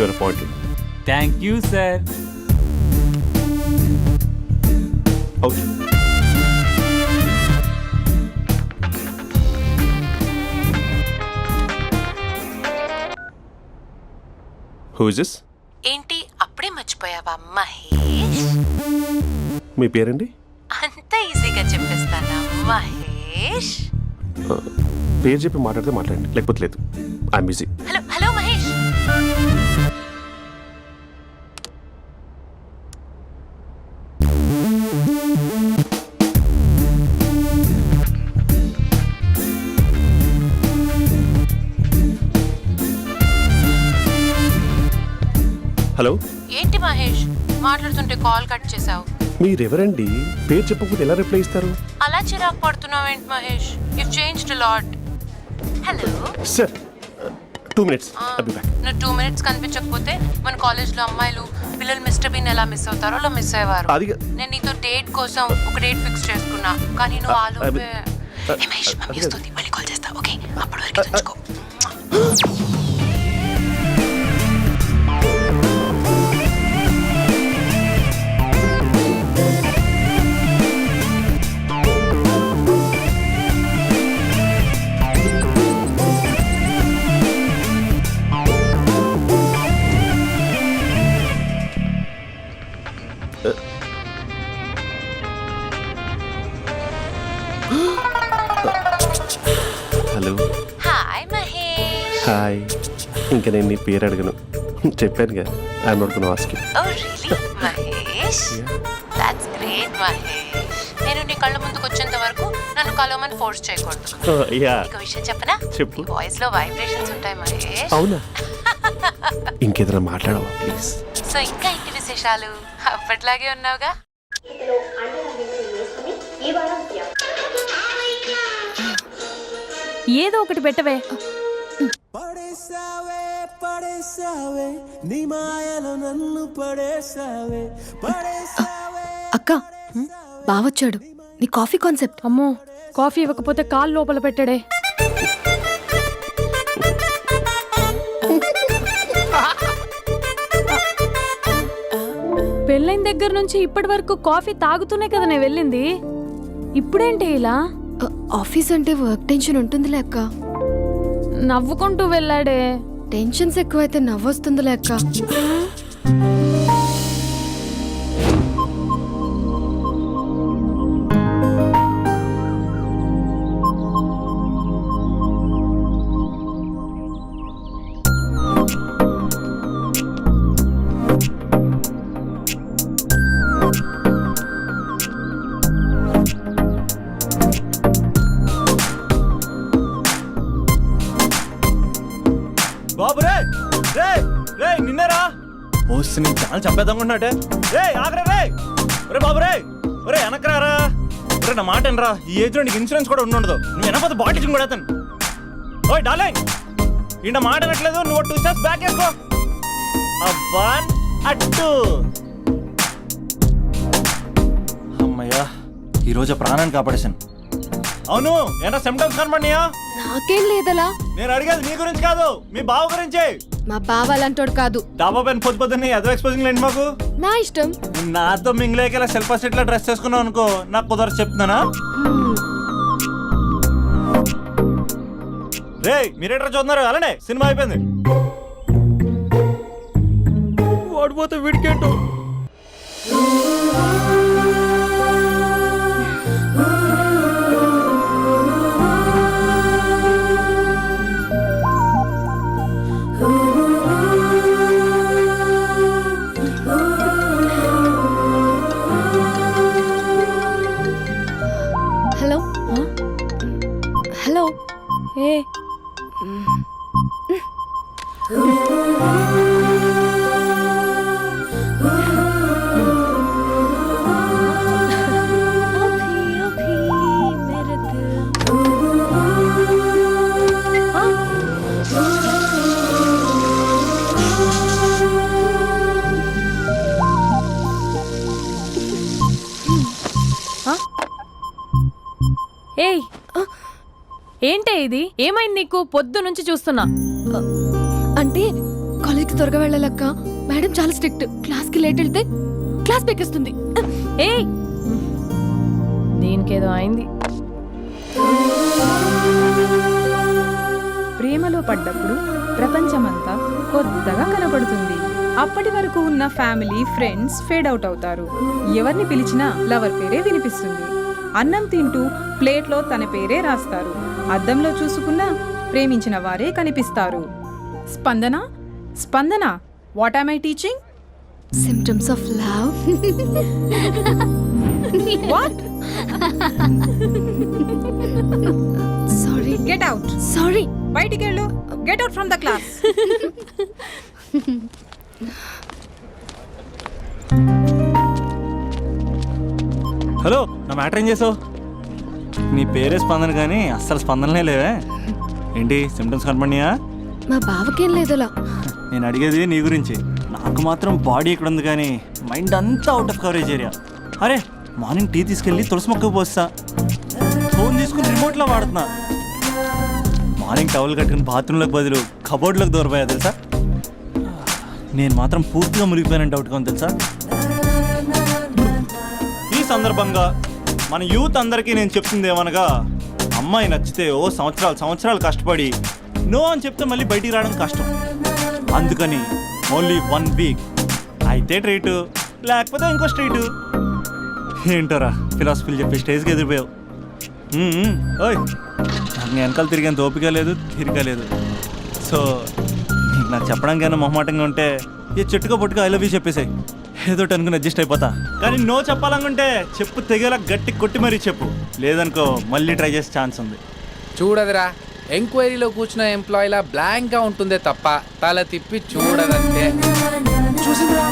Your appointment. Thank you sir. Out. Who is this? ఏంటి అప్పుడే మర్చిపోయావా మహేష్? మీ పేరండి? అంత ఈజీగా చెప్పేస్తానా మహేష్? పేరు చెప్పి మాట్లాడితే మాట్లాడండి, లేకపోతే లేదు. I'm busy. Hello hello Mahesh. Hello. ఏంటి మహేష్ మాట్లాడుతుంటే కాల్ కట్ చేసావు? మీరెవరండి? పేరు చెప్పకపోతే ఎలా రిప్లై ఇస్తారు? అలా చిరాకు పడుతున్నావేంటి Mahesh? You changed lot. Hello sir, 2 minutes. I'll be back. నువ్వు 2 minutes కనిపించకపోతే మన కాలేజ్లో అమ్మాయిలు పిల్లలు మిస్టర్ బీన్ ఎలా మిస్ అవుతారో అలా మిస్ అయ్యేవారు. అది నేను నీతో డేట్ కోసం ఒక డేట్ ఫిక్స్ చేసుకున్నా, కానీ నువ్వు ఆలోపే. మహేష్ మమ్మీ వస్తుంది, మళ్ళీ కాల్ చేస్తా. ఓకే, అప్పటి వరకు తెచ్చుకో. హలో. హాయ్ మహేష్. హాయ్. ఇంకా నేను నీ పేరు అడగను, చెప్పానుగా. I'm not gonna ask you. Oh really Mahesh? That's great Mahesh. నేను నీ కళ్ళ ముందుకు వచ్చేంత వరకు నన్ను కలవమని ఫోర్స్ చేయకూడదు. యా. నీకు విషయం చెప్పనా? చెప్పు. నీ వాయిస్ లో వైబ్రేషన్స్ ఉంటాయి మహేష్. అవునా? ఇంకేదైనా మాట్లాడవా ప్లీజ్? సో ఇంకా ఇంటి విశేషాలు అప్పట్లాగే ఉన్నావుగా? ఏదో ఒకటి పెట్టవే. పడేసావే పడేసావే నీ మాయలో నన్ను పడేసావే పడేసావే. అక్క బావొచ్చాడు. నీ కాఫీ కాన్సెప్ట్. అమ్మో, కాఫీ ఇవ్వకపోతే కాలు లోపల పెట్టాడే. పెళ్ళైన దగ్గర నుంచి ఇప్పటి వరకు కాఫీ తాగుతూనే కదా నేను వెళ్ళింది. ఇప్పుడేంటి ఇలా? ఆఫీస్ అంటే వర్క్ టెన్షన్ ఉంటుందిలే అక్క. నవ్వుకుంటూ వెళ్ళాడే. టెన్షన్స్ ఎక్కువైతే నవ్వొస్తుందిలే అక్క. బాబు రే రే రే నిన్నరా వస్తే నేను చాలా చంపేద్దామనుకుంటున్నాటే. రే ఆగరా రే. ఒరే బాబు రే, ఒరే వెనకరారా. ఒరే నా మాట అనరా, ఈ ఏజ్ లో నీకు ఇన్సూరెన్స్ కూడా ఉండదు. నువ్వు వెనకపోతే బాటిల్ కూడా అతను. ఓయ్ డార్లింగ్, ఈ మాట అనట్లేదు. నువ్వు 2 steps బ్యాక్ వేసుకో. అబ్బా అట్టు. అమ్మయ్యా, ఈరోజు ప్రాణాన్ని కాపాడేశాను. అవును, ఏనా సిమ్టమ్స్ కనబడినాయా? నాకేం లేదలా. నేను అడిగేది నీ గురించి కాదు, మీ బావ గురించి. మా బావ అలాంటోడు కాదు. డాబా పైన పొద్దున్నే ఏదో ఎక్స్పోజింగ్ లేండి మాకు. నా ఇష్టం. నాతో మింగిలేక సెల్ఫ్ సెట్ లో డ్రెస్ చేసుకున్నావు అనుకో, నాకు కుదరదు చెప్తున్నానా? రే మీరేట్రా చూస్తున్నారు? అలానే సినిమా అయిపోయింది. ఓడిపోతే వీడికేంటో. Hello hello. ఏ ఏయ్, ఏంటే ఇది? ఏమైంది నీకు? పొద్దు నుంచి చూస్తున్నా. అంటే కాలేజ్ కాలేజ్కి త్వరగా వెళ్ళాలక్క. మేడం చాలా స్ట్రిక్ట్. క్లాస్కి లేట్ వెళ్తే క్లాస్ పెక్కేస్తుంది. ఏయ్ దీనికేదో అయింది. ప్రేమలో పడ్డప్పుడు ప్రపంచమంతా కొత్తగా కనబడుతుంది. అప్పటి వరకు ఉన్న ఫ్యామిలీ ఫ్రెండ్స్ ఫేడ్ అవుట్ అవుతారు. ఎవరిని పిలిచినా లవర్ పేరే వినిపిస్తుంది. అన్నం తింటూ ప్లేట్లో తన పేరే రాస్తారు. అద్దంలో చూసుకున్నా ప్రేమించిన వారే కనిపిస్తారు. Spandana Spandana, what am I teaching? Symptoms of love. What? Sorry. Get out. Sorry. బయటికి వెళ్ళు. Get out from the class. Hello, నా మ్యాటర్ ఏం చేసావు? నీ పేరే స్పందన కానీ అస్సలు స్పందనలే లేవే. ఏంటి సిమ్టమ్స్ కనపడినాయా? మా బావకేం లేదులా. నేను అడిగేది నీ గురించి. నాకు మాత్రం బాడీ ఇక్కడ ఉంది కానీ మైండ్ అంతా అవుట్ ఆఫ్ కవరేజ్ ఏరియా. అరే, మార్నింగ్ టీ తీసుకెళ్ళి తులసి మొక్కకు పోస్తా. ఫోన్ తీసుకుని రిమోట్లో వాడుతున్నా. మార్నింగ్ టవల్ కట్టుకుని బాత్రూంలోకి బదులు కబోర్డ్లోకి దూరపోయా తెలుసా. నేను మాత్రం పూర్తిగా మునిగిపోయానని డౌట్గా ఉంది తెలుసా. ఈ సందర్భంగా మన యూత్ అందరికీ నేను చెప్తుంది ఏమనగా, అమ్మాయి నచ్చితే ఓ సంవత్సరాలు కష్టపడి నో అని చెప్తే మళ్ళీ బయటికి రావడం కష్టం. అందుకని ఓన్లీ 1 వీక్ అయితే ట్రీటు, లేకపోతే ఇంకో స్ట్రీటు. ఏంటోరా ఫిలాసఫీలు చెప్పి స్టేజ్కి ఎదిరిపోయావు. ఓయ్, నాకు వెనకాల తిరిగేంత ఓపిక లేదు, తీరిక లేదు. సో నీకు నాకు చెప్పడానికైనా మొహమాటంగా ఉంటే ఏ చెట్టుకో పొట్టుకో ఐ లవ్ యూ చెప్పేసాయి. ఏదో అనుకుని అడ్జస్ట్ అయిపోతా. కానీ నో చెప్పాలనుకుంటే చెప్పు తెగేలా గట్టి కొట్టి మరీ చెప్పు. లేదనుకో మళ్ళీ ట్రై చేసే ఛాన్స్ ఉంది. చూడదురా, ఎంక్వైరీలో కూర్చున్న ఎంప్లాయీలా బ్లాంక్గా ఉంటుందే తప్ప తల తిప్పి చూడదంతే. చూసిందిరా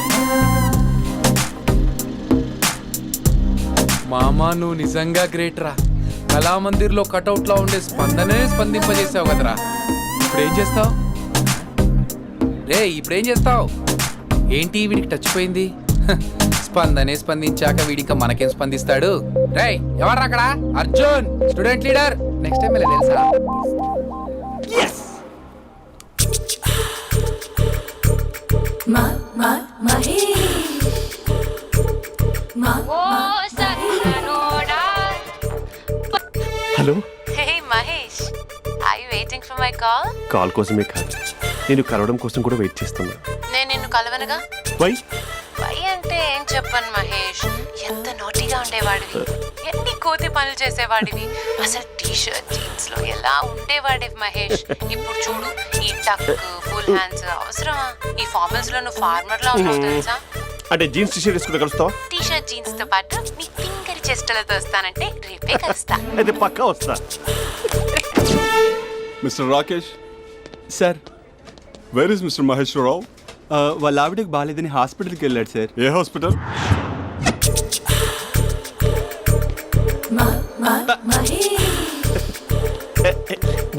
మామా, నువ్వు నిజంగా గ్రేట్ రా. కళామందిర్లో కటౌట్లో ఉండే స్పందనే స్పందింపజేసావు కదరా. ఇప్పుడేం చేస్తావు రే? ఇప్పుడేం చేస్తావు? ఏంటి వీడికి టచ్ పోయింది? స్పందనే స్పందించాక వీడిక మనకేం స్పందిస్తాడు? రే ఎవరు అక్కడ? Arjun, student leader. Next time ఇలా తెలుసా? Hello. Hey Mahesh, are you waiting for my call? Call కోసమే కాదు, నేను కలవడం కోసం కూడా వెయిట్ చేస్తున్నా. నేను నిన్ను కలవనుగా. వై? వై అంటే ఏం చెప్పను మహేష్. ఎంత నోటిగా ఉండేవాడివి, ఎన్ని కోతి పనులు చేసేవాడివి. అసలు టీ షర్ట్ జీన్స్ లో ఎలా ఉండేవాడివి మహేష్. ఇప్పుడు చూడు, ఈ టక్ ఫుల్ హ్యాండ్స్ అవసరమా? ఈ ఫార్మల్స్ లో నువ్వు ఫార్మర్ లా ఉన్నావు తెలుసా. అంటే జీన్స్ టీ షర్ట్ వేసుకుంటే కలుస్తావా? టీ షర్ట్ జీన్స్ తో పాటు నీ ఫింగర్ చెస్టలతో వస్తానంటే రేపే కలుస్తా. అయితే పక్కా వస్తా. Mister Rakesh, sir, where is mister Maheshwararao? వాళ్ళ ఆవిడకి బాగాలేదని హాస్పిటల్కి వెళ్ళాడు సార్. ఏ హాస్పిటల్?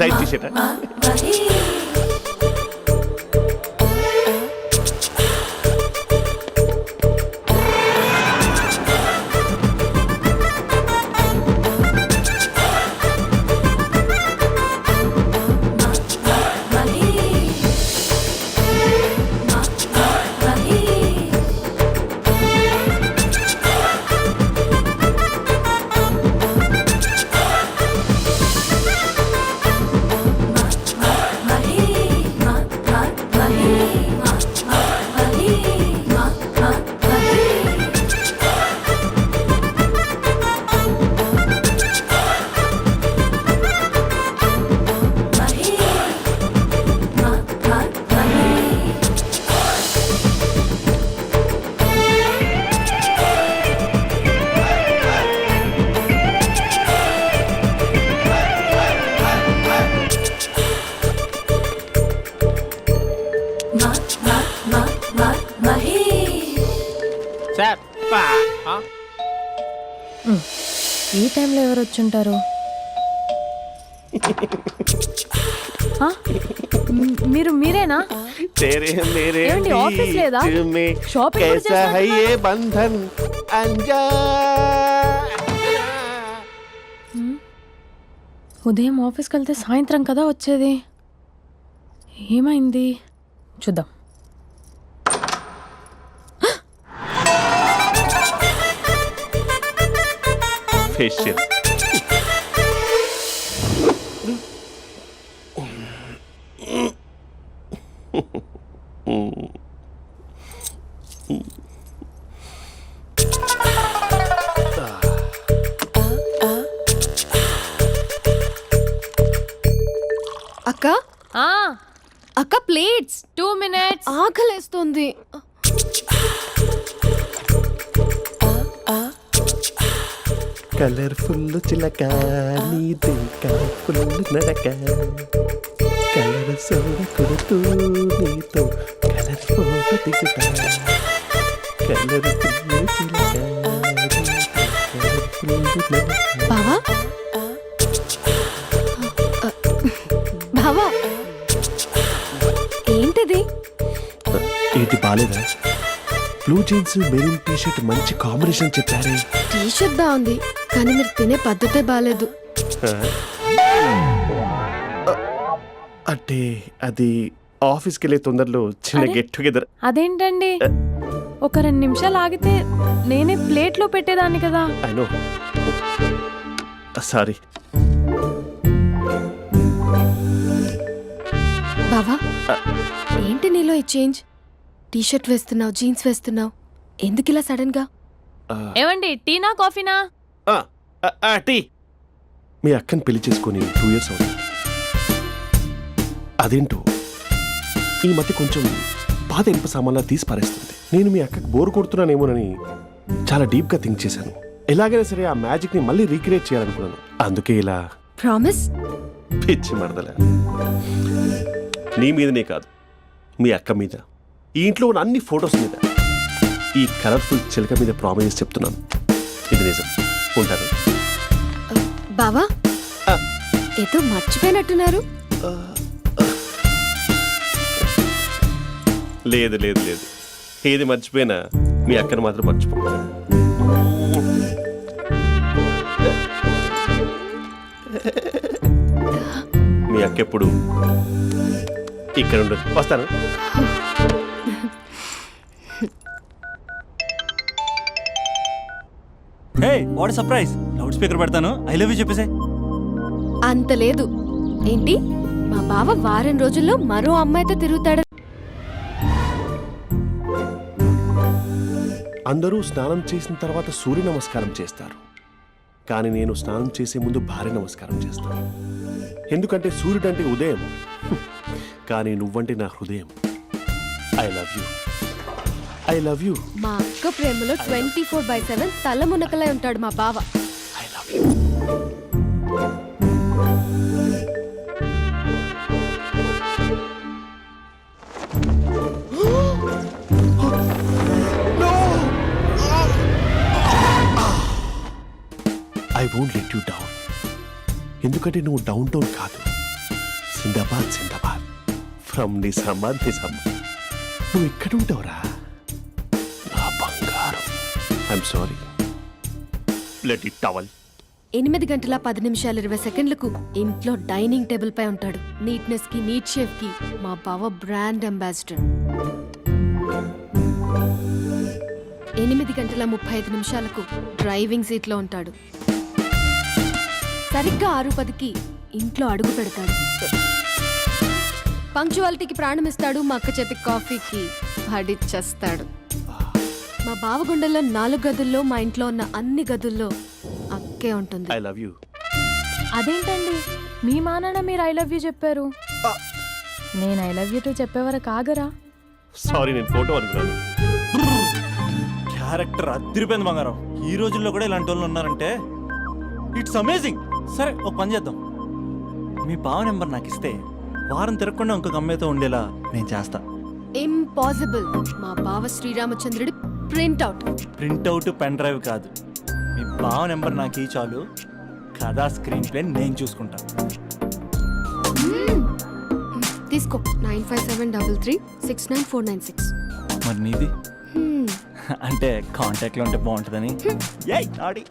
Night T-shirt. ఈ టైంలో ఎవరు వచ్చుంటారు? మీరేనా? ఏమండి, ఆఫీస్ లేదా? షాపింగ్ కూడా చేస్తున్నారు? ఉదయం ఆఫీస్కి వెళ్తే సాయంత్రం కదా వచ్చేది. ఏమైంది చూద్దాం. ఫేషియల్. అక్క అక్క ప్లేట్స్ 2 minutes. ఆకలేస్తుంది. కలర్ఫుల్ చిలక నీదే కలర్ఫుల్ నడక కలర్ సోడ కొడుతూ నీతో కలర్ ఫోటో దిగుతా కలర్ఫుల్ చిలక బావా బావా ఏంటిది? ఏంటి బాలేదా? Blue jeans maroon T shirt మంచి కాంబినేషన్ చెప్పారే. టీ షర్ట్ బాగుంది కానీ మీరు తినే పద్ధతే బాగాలేదు. అంటే అది ఆఫీస్కి వెళ్ళే తొందరలో చిన్న అరే. Get together. అదేంటండి ఒక 2 నిమిషాలు ఆగితే నేనే ప్లేట్లో పెట్టేదాన్ని కదా. I know, sorry. బావా ఏంటి నీలో ఈ చేంజ్? టీ షర్ట్ వేస్తున్నావు, జీన్స్ వేస్తున్నావు, ఎందుకు ఇలా సడన్ గా? ఏమండి టీనా కాఫీనా? టీ. మీ అక్కని పెళ్లి చేసుకొని 2 years అవుతుంది. అదేంటో ఈ మధ్య కొంచెం పాత ఇనుప సామాన్లా తీసి పారేస్తుంది. నేను మీ అక్కకి బోర్ కొడుతున్నానేమోనని చాలా డీప్గా థింక్ చేశాను. ఎలాగైనా సరే ఆ మ్యాజిక్ని మళ్ళీ రీక్రియేట్ చేయాలనుకున్నాను. అందుకే ఇలా. ప్రామిస్? పిచ్చి మరదల, నీ మీదనే కాదు, మీ అక్క మీద, ఈ ఇంట్లో ఉన్న అన్ని ఫొటోస్ మీద, ఈ కలర్ఫుల్ చిలక మీద ప్రామిస్ చెప్తున్నాను. ఇది నిజం. ఉంటాను. బావా ఏదో మర్చిపోయినట్టున్నారు. లేదు లేదు లేదు, ఏది మర్చిపోయినా మీ అక్కను మాత్రం మర్చిపో. మీ అక్క ఎప్పుడు ఇక్కడ ఉండదు. వస్తాను. Hey what surprise. Loud speaker పెడతాను, ఐ లవ్ యూ చెప్పేసే. అంత లేదు. ఏంటి మా బావ వారం రోజుల్లో మరో అమ్మాయితో తిరుగుతాడు? అందరూ స్నానం చేసిన తర్వాత సూర్య నమస్కారం చేస్తారు, కానీ నేను స్నానం చేసే ముందు భార్య నమస్కారం చేస్తాను. ఎందుకంటే సూర్యుడు అంటే ఉదయం, కానీ నువ్వంటే నా హృదయం. I love you, I love you. మా అక్క ప్రేమలో 24/7 తల మునకలై ఉంటాడు మా బావ. I love you. I won't let you down. ఎందుకంటే నువ్వు డౌన్ టౌన్ కాదు, జిందాబాద్ జిందాబాద్ ఫ్రమ్ నిజామాబాద్ నిజామాబాద్. నువ్వు ఎక్కడుంటావురా నా బంగారం? I'm sorry. Let it towel. 8 గంటల 10 నిమిషాలు 20 సెకండ్లకు ఇంట్లో డైనింగ్ టేబుల్ పై ఉంటాడు. నీట్నెస్ కి, నీట్ షేఫ్ కి మా బావ బ్రాండ్ అంబాసిడర్. 8 గంటల 35 నిమిషాలకు డ్రైవింగ్ సీట్ లో ఉంటాడు. సరిగ్గా 6:10కి ఇంట్లో అడుగు పెడతాడు. పంక్చువాలిటీకి ప్రాణం ఇస్తాడు. మా అక్క చేతి కాఫీకి పడిచ్చేస్తాడు. మా బావ గుండెల్లో 4 గదుల్లో, మా ఇంట్లో ఉన్న అన్ని గదుల్లో అక్కే ఉంటుంది. I love you. అదేంటండి మీ మానాన్న మీరు ఐ లవ్ యూ చెప్పారు, నేను ఐ లవ్ యూ టు చెప్పేవరకు ఆగరా? సారీ, నేను ఫోటో అనుకున్నాను. క్యారెక్టర్ అదిరిపోయింది బంగారం. ఈ రోజుల్లో కూడా ఇలాంటి వాళ్ళు ఉన్నారంటే ఇట్స్ అమేజింగ్. సరే ఒక పని చేద్దాం, మీ బావ నెంబర్ నాకు ఇస్తే వారం తిరగకుండా ఇంకొక అమ్మాయితో ఉండేలా నేను చేస్తా. ఇంపాసిబుల్. మా బావ శ్రీరామచంద్రుడి ప్రింట్అవుట్. ప్రింట్అవుట్ పెన్ డ్రైవ్ కాదు, మీ బావ నెంబర్ నాకు ఈ చాలు. కథా స్క్రీన్ ప్లే నేను చూసుకుంటా. తీసుకో 9573369496. మరి నీది? అంటే కాంటాక్ట్లో ఉంటే బాగుంటుందని. ఏయ్ ఆడి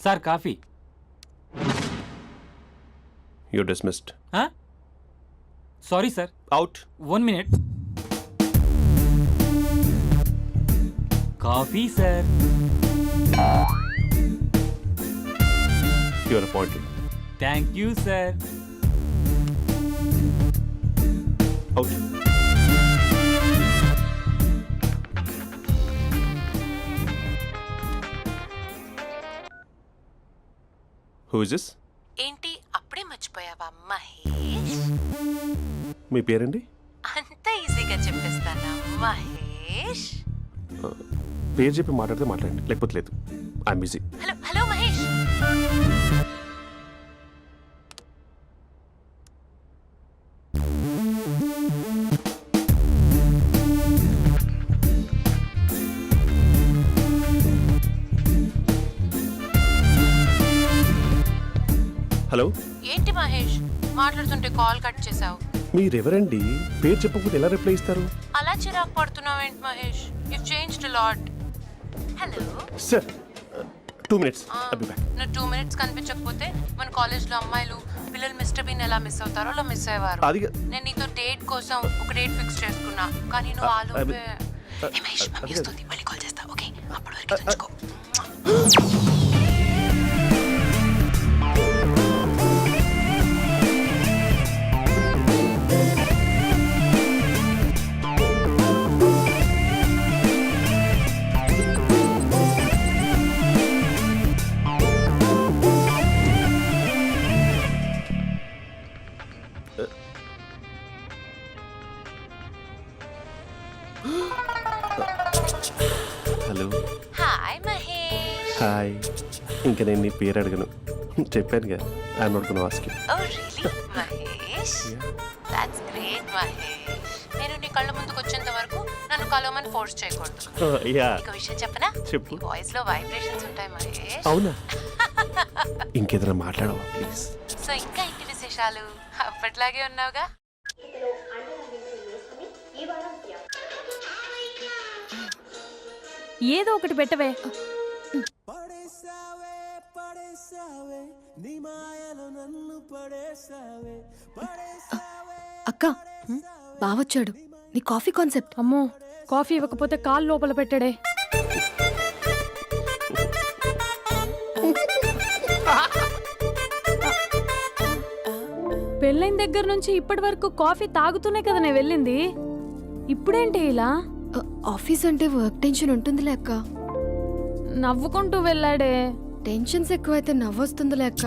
sir coffee. You dismissed. Sorry sir. Out. 1 minute. Coffee sir. You are appointed. Thank you sir. Out. Who is this? ఏంటి అప్పుడే మర్చిపోయావా మహేష్? మీ పేరండి? అంత ఈజీగా చెప్పేస్తానా మహేష్? పేరు చెప్పి మాట్లాడితే మాట్లాడండి, లేకపోతే లేదు. I'm busy. Hello hello Mahesh. Hello. ఏంటి మహేష్ మాట్లాడుతుంటే కాల్ కట్ చేసావు? మీరెవరండి? పేరు చెప్పకపోతే ఎలా రిప్లై ఇస్తారు? అలా చిరాకు పడుతున్నావేంటి Mahesh? You changed a lot. Hello sir 2 minutes. I'll be back. నువ్వు 2 minutes కనిపించకపోతే మన కాలేజ్లో అమ్మాయిలు పిల్లలు మిస్టర్ బీన్ ఎలా మిస్ అవుతారో అలా మిస్ అయ్యేవారు. అది నేను నీతో డేట్ కోసం ఒక డేట్ ఫిక్స్ చేసుకున్నా, కానీ నువ్వు ఆలోపే. ఏ మహేష్ మమ్మీ వస్తుంది, మళ్ళీ కాల్ చేస్తా. ఓకే, అప్పటి వరకు ఉంచుకో. హలో. హాయ్ మహేష్. హాయ్. ఇంకా నేను నీ పేరు అడగను, చెప్పానుగా. I'm not gonna ask you. Oh really Mahesh? That's great Mahesh. నేను నీ కళ్ళ ముందుకు వచ్చేంత వరకు నన్ను కలవమని ఫోర్స్ చేయకూడదు. యా. నీకు విషయం చెప్పనా? చెప్పు. నీ వాయిస్ లో వైబ్రేషన్స్ ఉంటాయి మహేష్. అవునా? ఇంకేదైనా మాట్లాడవా ప్లీజ్? సో ఇంకా ఇంటి విశేషాలు అప్పట్లాగే ఉన్నావుగా? ఏదో ఒకటి పెట్టవే. పడేసావే పడేసావే నీ మాయలో నన్ను పడేసావే పడేసావే. అక్క బావొచ్చాడు. నీ కాఫీ కాన్సెప్ట్. అమ్మో, కాఫీ ఇవ్వకపోతే కాలు లోపల పెట్టడే. పెళ్ళైన దగ్గర నుంచి ఇప్పటి వరకు కాఫీ తాగుతూనే కదా నేను వెళ్ళింది. ఇప్పుడేంటి ఇలా? ఆఫీస్ అంటే వర్క్ టెన్షన్ ఉంటుందిలే అక్క. నవ్వుకుంటూ వెళ్ళాడే. టెన్షన్స్ ఎక్కువైతే నవ్వొస్తుందిలే అక్క.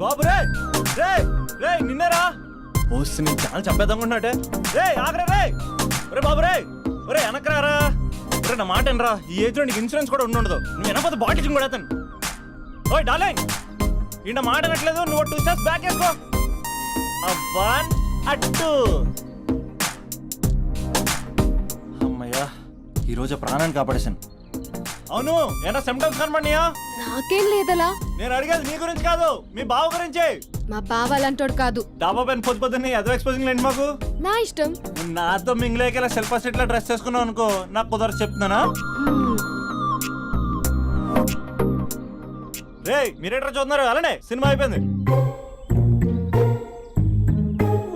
బాబు రే రే రే నిన్నరా వస్తే నేను చాలా చంపేద్దామనుకున్నాటే. రే ఆగరా రే. ఒరే బాబు రే, ఒరే వెనకరారా. ఒరే నా మాట అనరా, ఈ ఏజ్ లో నీకు ఇన్సూరెన్స్ కూడా ఉండదు. నువ్వు వెనకపోతే బాటిల్ కూడా అతను. ఓయ్ డార్లింగ్, ఈయన మాట అనట్లేదు. నువ్వు 2 steps బ్యాక్ వేసుకో. 1 2. అమ్మయ్యా, ఈరోజు ప్రాణాన్ని కాపాడేశాను. అవును, ఏనా సిమ్టమ్స్ కనబడినాయా? నాకేం లేదలా. నేను అడిగేది మీ గురించి కాదు, మీ బావ గురించి. మా బావ అలాంటోడు కాదు. డాబా పైన పొద్దున్నే అదో ఎక్స్పోజింగ్ లేండి మాకు. నా ఇష్టం. నాతో మింగిలేక శిల్పా సెట్ లో డ్రెస్ చేసుకున్నావు అనుకో, నాకు కుదరదు చెప్తున్నానా? రే మీరేట్రా చూస్తున్నారు? అలానే సినిమా అయిపోయింది.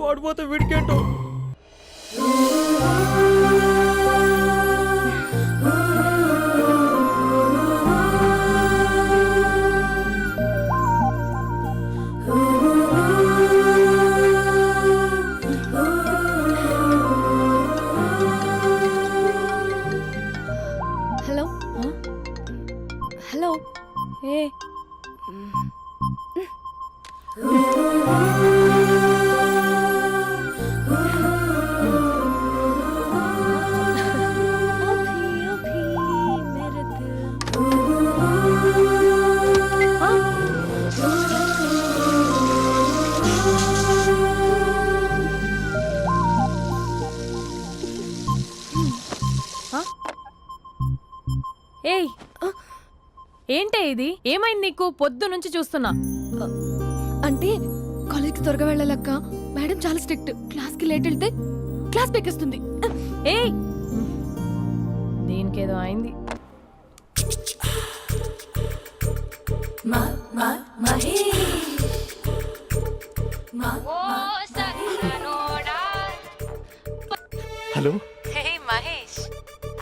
వాడిపోతే వీడికేంటో. Hello hello. ఏ ఏయ్ ఏంటే ఇది? ఏమైంది నీకు? పొద్దు నుంచి చూస్తున్నా. అంటే కాలేజ్కి త్వరగా వెళ్ళాలక్క. మేడం చాలా స్ట్రిక్ట్. క్లాస్కి లేట్ వెళ్తే క్లాస్ పెక్కేస్తుంది. ఏయ్ దీనికేదో అయింది. Hello, hey Mahesh,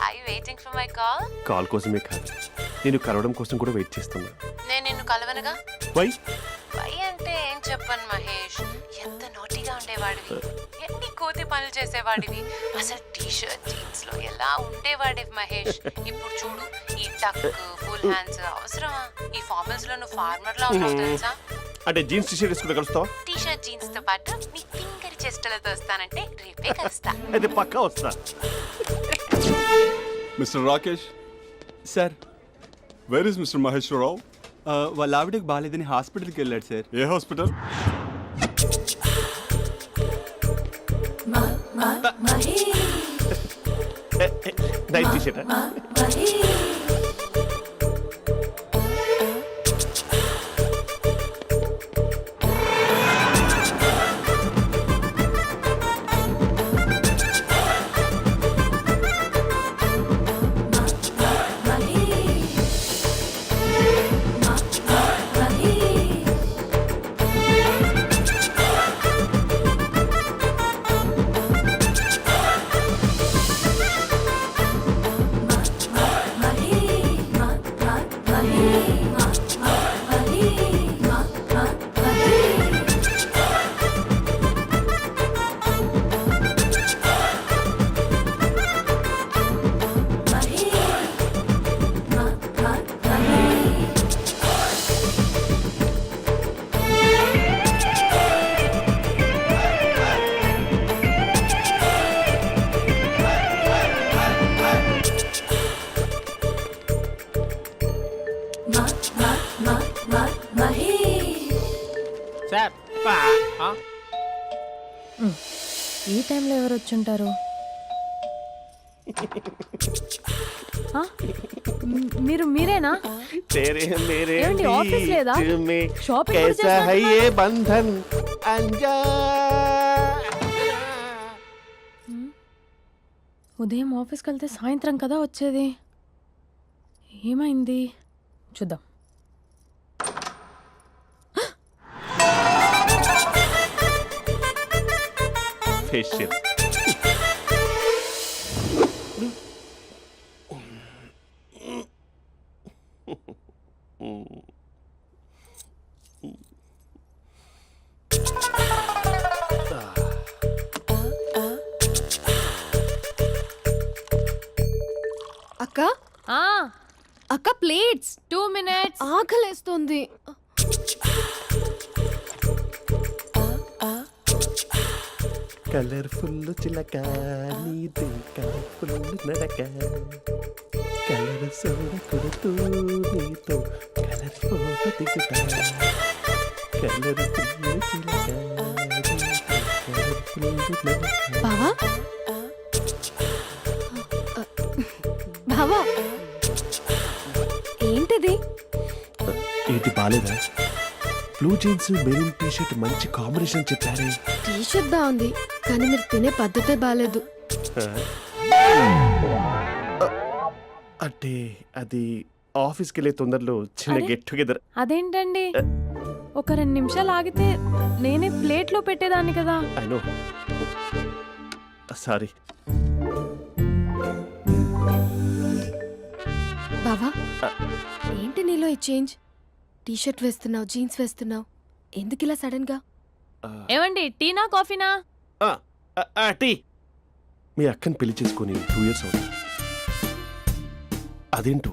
I waiting for my call? Call కోసమే కాదు, నేను కలవడం కోసం కూడా వెయిట్ చేస్తున్నా. నేను నిన్ను కలవనుగా. వై? వై అంటే ఏం చెప్పను మహేష్, ఎంత నోటిగా ఉండేవాడివి, ఎన్ని కోతి పనులు చేసేవాడివి, అసలు టీ షర్ట్ జీన్స్ లో ఎలా ఉండేవాడివి మహేష్. ఇప్పుడు చూడు, ఈ టక్ ఫుల్ హ్యాండ్స్ అవసరమా? ఈ ఫార్మల్స్ లో నువ్వు ఫార్మర్ లా ఉన్నావు తెలుసా? అంటే జీన్స్ టీషర్ట్ వేసుకుంటే కలుస్తావా? టీ షర్ట్ జీన్స్ తో పాటు నీ ఫింగర్ చెస్టలతో వస్తానంటే రేపే కలుస్తా. అయితే పక్కా వస్తా. Mr. Rakesh, sir where is Mr. Maheshwar Rao? వాళ్ళ ఆవిడకి బాగాలేదని హాస్పిటల్కి వెళ్ళాడు సార్. ఏ హాస్పిటల్? Night T-shirt. ఈ టైంలో ఎవరు వచ్చుంటారు? మీరేనా? ఏమండి, ఆఫీస్ లేదా? షాపింగ్ కూడా చేస్తున్నట్టున్నారు. ఉదయం ఆఫీస్కి వెళ్తే సాయంత్రం కదా వచ్చేది. ఏమైంది చూద్దాం. ఫేషియల్. అక్క ఆ, అక్క ప్లేట్స్. 2 minutes. ఆకలేస్తుంది. కలర్ఫుల్ చిలక నీది కలర్ఫుల్ నడక, కలర్ సోడ కొడుతూ నీతో కలర్ ఫోటో దిగుతా, కలర్ఫుల్ చిలక కలర్ఫుల్ నడక. బావా బావా ఏంటిది? ఏంటి బాలేదా? Blue jeans maroon T shirt మంచి కాంబినేషన్ చెప్పారే. టీ షర్ట్ బాగుంది కానీ మీరు తినే పద్ధతే బాలేదు. అంటే అది ఆఫీస్కి వెళ్ళే తొందరలో చిన్న అరే? Get together. అదేంటండి, ఒక 2 నిమిషాలు ఆగితే నేనే ప్లేట్లో పెట్టేదాన్ని కదా. I know, sorry. బావా ఏంటి నీలో ఈ చేంజ్? టీ షర్ట్ వేస్తున్నావు, జీన్స్ వేస్తున్నావు, ఎందుకు ఇలా సడన్ గా? ఏమండి, టీనా కాఫీనా? టీ. మీ అక్కని పెళ్లి చేసుకుని 2 years అవుతుంది. అదేంటో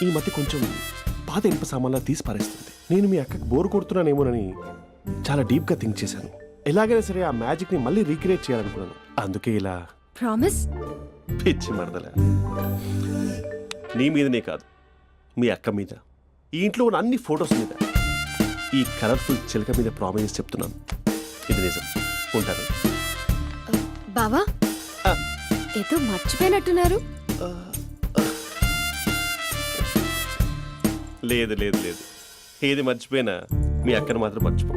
ఈ మధ్య కొంచెం పాత ఇనుప సామాన్లా తీసి పారేస్తుంది. నేను మీ అక్కకి బోర్ కొడుతున్నానేమోనని చాలా డీప్గా థింక్ చేశాను. ఎలాగైనా సరే ఆ మ్యాజిక్ని మళ్ళీ రీక్రియేట్ చేయాలనుకున్నాను. అందుకే ఇలా. ప్రామిస్? పిచ్చి మరదల, నీ మీదనే కాదు, మీ అక్క మీద, ఈ ఇంట్లో ఉన్న అన్ని ఫొటోస్ మీద, ఈ కలర్ఫుల్ చిలక మీద ప్రామిస్ చెప్తున్నాను. ఇది నిజం. ఉంటాను. బావా ఏదో మర్చిపోయినట్టున్నారు. లేదు లేదు లేదు, ఏది మర్చిపోయినా మీ అక్కను మాత్రం మర్చిపో.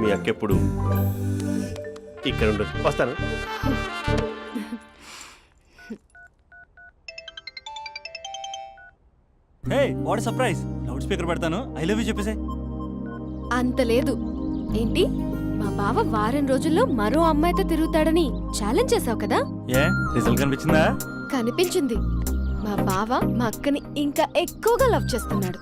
మీ అక్క ఎప్పుడు ఇక్కడ ఉండదు. వస్తాను. Hey what surprise, loud speaker పెడతాను, ఐ లవ్ యూ చెప్పేసే. అంత లేదు. ఏంటి, మా బావ వారం రోజుల్లో మరో అమ్మాయితో తిరుగుతాడని ఛాలెంజ్ చేసావు కదా? ఏ రిజల్ట్ కనిపించిందా? కనిపించింది. మా బావ మా అక్కని ఇంకా ఎక్కువగా లవ్ చేస్తున్నాడు.